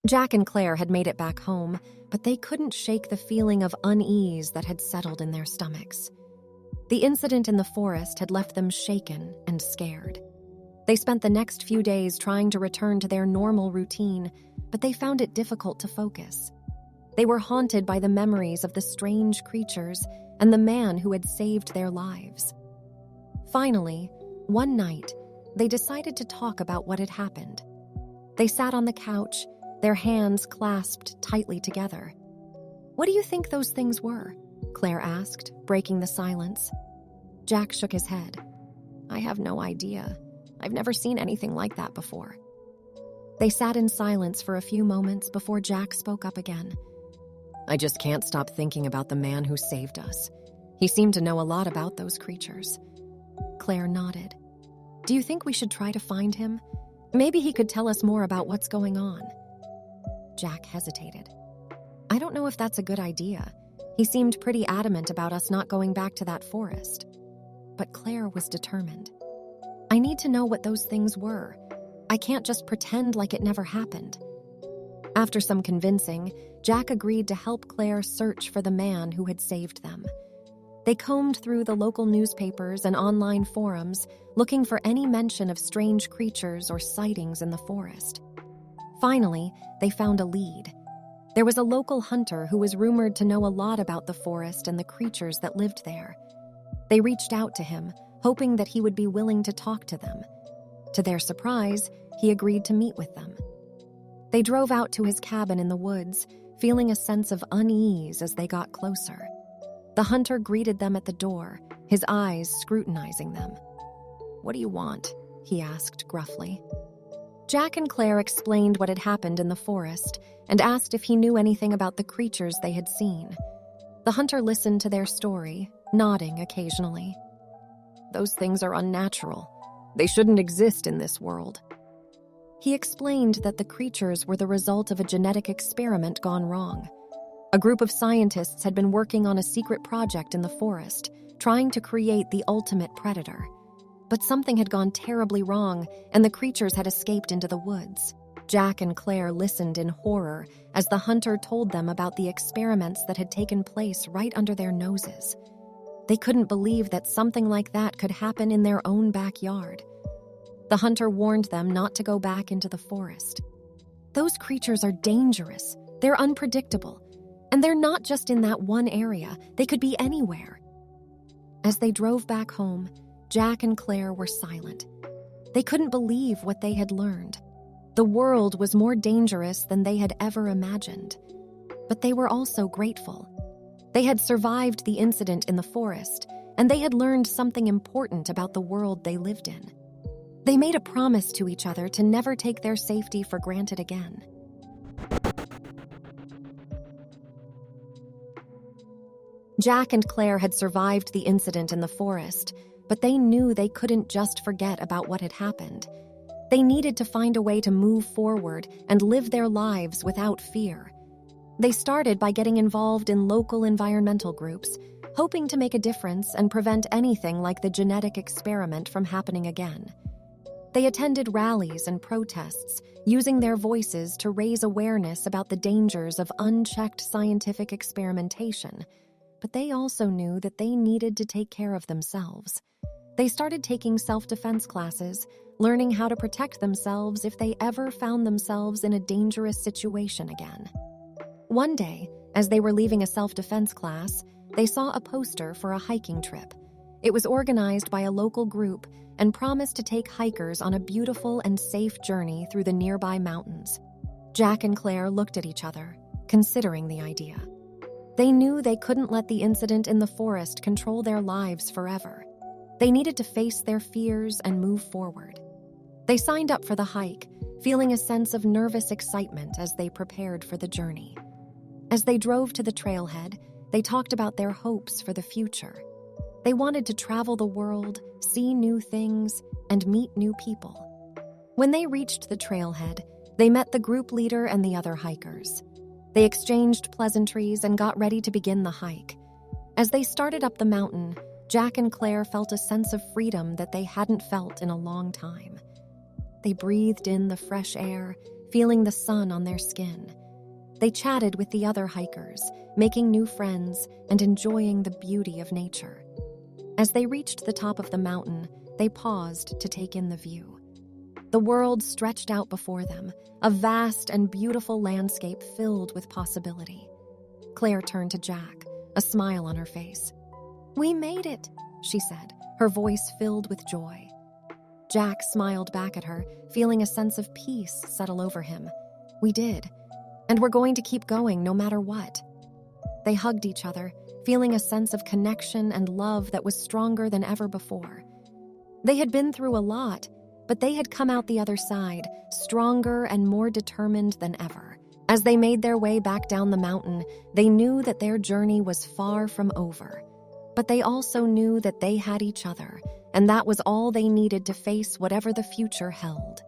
Jack and Claire had made it back home, but they couldn't shake the feeling of unease that had settled in their stomachs. The incident in the forest had left them shaken and scared. They spent the next few days trying to return to their normal routine, but they found it difficult to focus. They were haunted by the memories of the strange creatures and the man who had saved their lives. Finally, one night, they decided to talk about what had happened. They sat on the couch, their hands clasped tightly together. "What do you think those things were?" Claire asked, breaking the silence. Jack shook his head. "I have no idea. I've never seen anything like that before." They sat in silence for a few moments before Jack spoke up again. "I just can't stop thinking about the man who saved us. He seemed to know a lot about those creatures." Claire nodded. "Do you think we should try to find him? Maybe he could tell us more about what's going on." Jack hesitated. "I don't know if that's a good idea. He seemed pretty adamant about us not going back to that forest." But Claire was determined. "I need to know what those things were. I can't just pretend like it never happened." After some convincing, Jack agreed to help Claire search for the man who had saved them. They combed through the local newspapers and online forums, looking for any mention of strange creatures or sightings in the forest. Finally, they found a lead. There was a local hunter who was rumored to know a lot about the forest and the creatures that lived there. They reached out to him, hoping that he would be willing to talk to them. To their surprise, he agreed to meet with them. They drove out to his cabin in the woods, feeling a sense of unease as they got closer. The hunter greeted them at the door, his eyes scrutinizing them. "What do you want?" he asked gruffly. Jack and Claire explained what had happened in the forest and asked if he knew anything about the creatures they had seen. The hunter listened to their story, nodding occasionally. "Those things are unnatural. They shouldn't exist in this world." He explained that the creatures were the result of a genetic experiment gone wrong. A group of scientists had been working on a secret project in the forest, trying to create the ultimate predator. But something had gone terribly wrong, and the creatures had escaped into the woods. Jack and Claire listened in horror as the hunter told them about the experiments that had taken place right under their noses. They couldn't believe that something like that could happen in their own backyard. The hunter warned them not to go back into the forest. "Those creatures are dangerous, they're unpredictable, and they're not just in that one area, they could be anywhere." As they drove back home, Jack and Claire were silent. They couldn't believe what they had learned. The world was more dangerous than they had ever imagined. But they were also grateful. They had survived the incident in the forest, and they had learned something important about the world they lived in. They made a promise to each other to never take their safety for granted again. Jack and Claire had survived the incident in the forest, but they knew they couldn't just forget about what had happened. They needed to find a way to move forward and live their lives without fear. They started by getting involved in local environmental groups, hoping to make a difference and prevent anything like the genetic experiment from happening again. They attended rallies and protests, using their voices to raise awareness about the dangers of unchecked scientific experimentation. But they also knew that they needed to take care of themselves. They started taking self-defense classes, learning how to protect themselves if they ever found themselves in a dangerous situation again. One day, as they were leaving a self-defense class, they saw a poster for a hiking trip. It was organized by a local group and promised to take hikers on a beautiful and safe journey through the nearby mountains. Jack and Claire looked at each other, considering the idea. They knew they couldn't let the incident in the forest control their lives forever. They needed to face their fears and move forward. They signed up for the hike, feeling a sense of nervous excitement as they prepared for the journey. As they drove to the trailhead, they talked about their hopes for the future. They wanted to travel the world, see new things, and meet new people. When they reached the trailhead, they met the group leader and the other hikers. They exchanged pleasantries and got ready to begin the hike. As they started up the mountain, Jack and Claire felt a sense of freedom that they hadn't felt in a long time. They breathed in the fresh air, feeling the sun on their skin. They chatted with the other hikers, making new friends and enjoying the beauty of nature. As they reached the top of the mountain, they paused to take in the view. The world stretched out before them, a vast and beautiful landscape filled with possibility. Claire turned to Jack, a smile on her face. "We made it," she said, her voice filled with joy. Jack smiled back at her, feeling a sense of peace settle over him. "We did, and we're going to keep going no matter what." They hugged each other, feeling a sense of connection and love that was stronger than ever before. They had been through a lot, but they had come out the other side, stronger and more determined than ever. As they made their way back down the mountain, they knew that their journey was far from over. But they also knew that they had each other, and that was all they needed to face whatever the future held.